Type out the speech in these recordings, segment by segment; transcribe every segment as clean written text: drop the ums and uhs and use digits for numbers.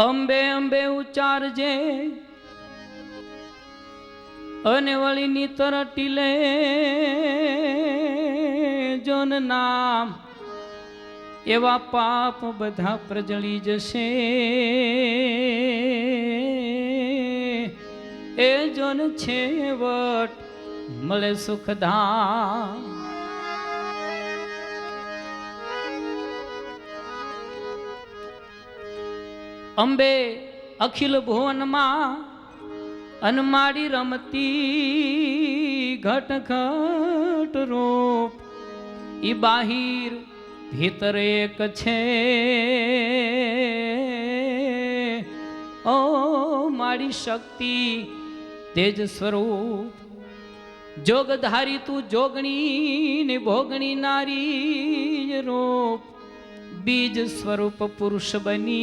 અંબે અંબે ઉચ્ચારજે અને વળીની તરટી લે જોન નામ એવા પાપ બધા પ્રજળી જશે એ જોન છેવટ મળે સુખધામ અંબે અખિલ ભુવનમાં અનમાડી રમતી ઘટ ઘટ રૂપ ઈ બાહિર ભીતર એક છે ઓ મારી શક્તિ તેજ સ્વરૂપ જોગધારી તું જોગણી ને ભોગણી નારી રૂપ બીજ સ્વરૂપ પુરુષ બની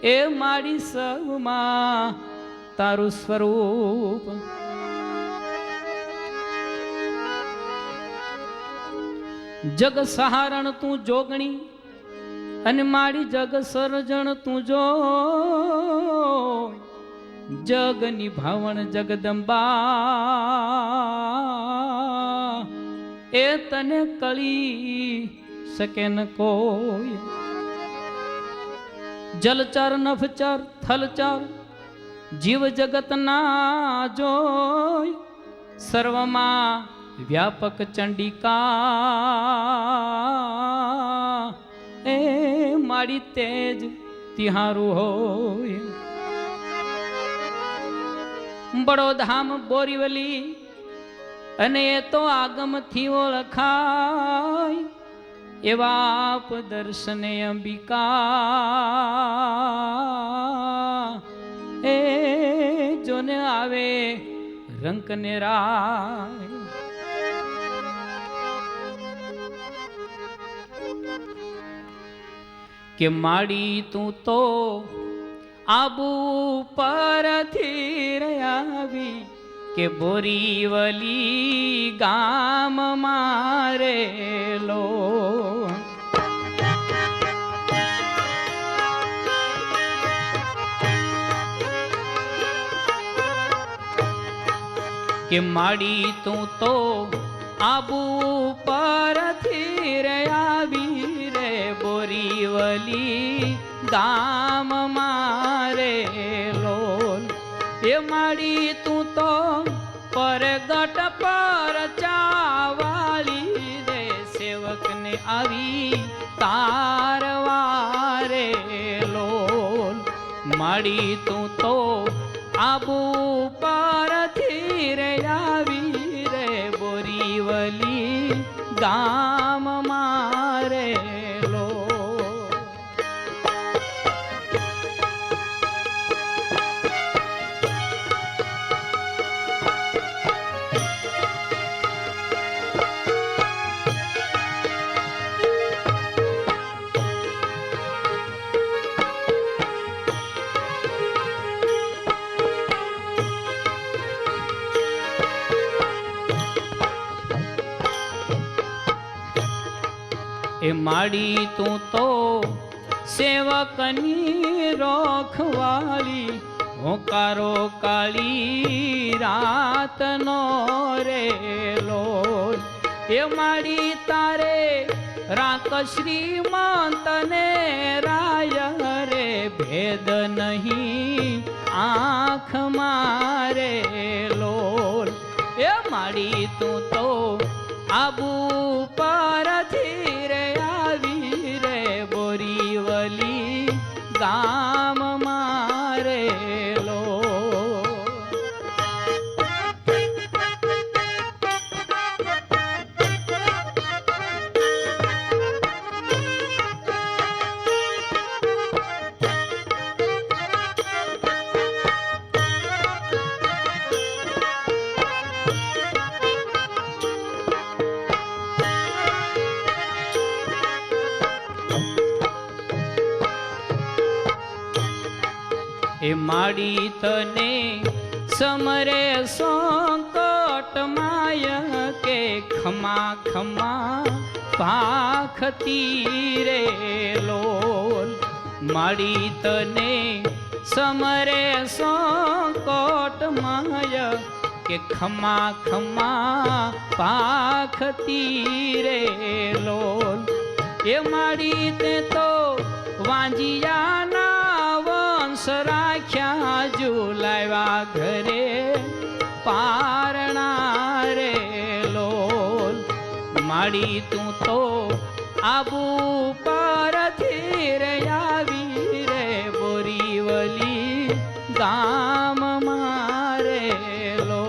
એ મારી સૌમાં તારું સ્વરૂપ જગ સહારણ તું જોગણી અને મારી જગ સર્જણ તું જો જગ નિભાવણ જગદંબા એ તને કળી શકે ન કોઈ જલચર નભચર થલચર જીવ જગતના જોય સર્વમાં વ્યાપક ચંડિકા એ મારી તેજ તિહારું હોય બડોધામ બોરીવલી અને એ તો આગમથી ઓળખાય એવા આપ દર્શને અંબિકા એ જોને આવે રંક ને રાય કે માડી તું તો આબુ પરથી આવી કે બોરીવલી ગામ મારેલો કે માડી તું તો આબુ પરથી આવી રે બોરીવલી ગામ મારેલો એ માડી તું તો પરગટ પર ચાવાળી રે સેવક ને આવી તારવારે લોલ માડી તું તો આબુ પરથી રે આવી રે બોરીવલી ગામ મારે એ માડી તું તો સેવકની રોખવાળી હોકારો કાળી રાતનો રે લોલ એ માડી તારે રાક શ્રીમંતને રાય રે ભેદ નહીં આંખ મારે લોલ એ માડી તું તો આબુ પરથી રે આવી રે બોરીવલી ગામ મારેલો એ માડી તને સમરે સંકટ માય કે ખમા ખમા પાખતી રે લોલ માડી તને સમરે સંકોટ માય કે ખમા ખમા પાખતી રે લોલ એ માડી તે તો વાંજિયાના વંશ રાખ્યા ઝુલાવ્યા ઘરે પારણા રે લોલ માડી તું તો આબુ પરથી રે આવી રે બોરીવલી ગામ મારે લો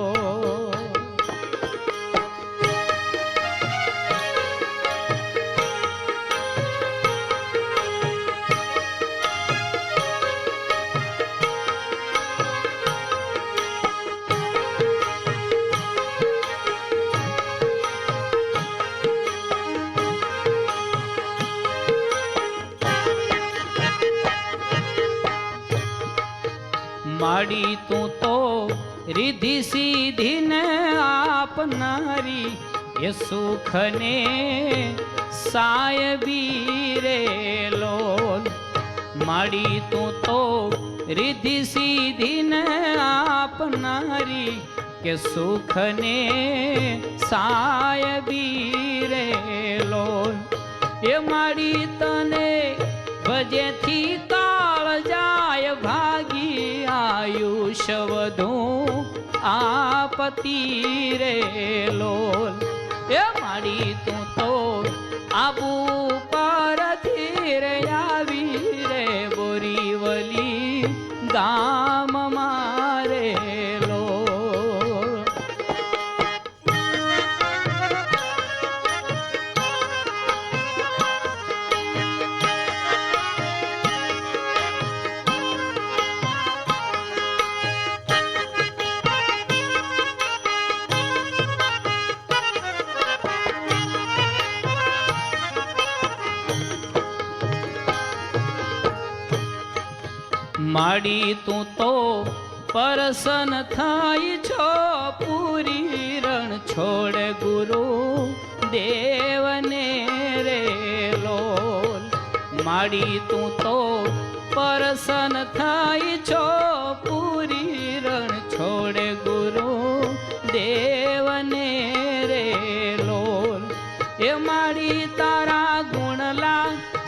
માડી તું તો રીધિ સીધી ને આપનારી એ સુખને સાયબી રે લોલ માડી તું તો રીધિ સીધી ને આપનારી કે સુખને સાયબી રે લોલ એ માડી તને ભજેથી કાળ જાય ભાગી આયુષ્ય વધુ આપતી રે લોલ એ માડી તું તો આબુ પરથી રે આવી રે બોરીવલી ગામ મારે લોલ માડી તું તો પરસન થાય છો પૂરી રણ છોડ ગુરુ દેવને રે લોલ માડી તું તો પરસન થાય છો પૂરી રણ છોડ ગુરુ દેવને રે લોલ એ માડી તારા ગુણલા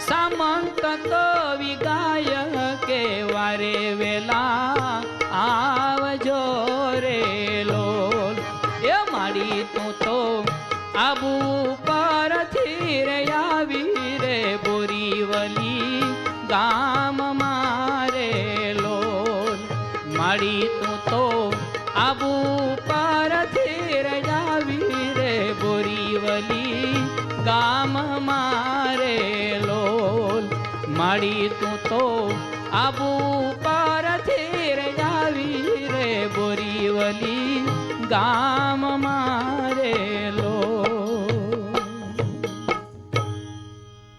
સામંત કવિ ગાય કે વારે વેલા આવજો રે લોલ એ માડી તું તો આબુ પરથી રે આવી રે બોરીવલી ગામ મારે લોલ માડી તું તો આબુ પરથી રે આવી રે બોરીવલી ગામ મારે લોલ માડી તું તો આબુ પરથી રે આવી રે બોરીવલી ગામ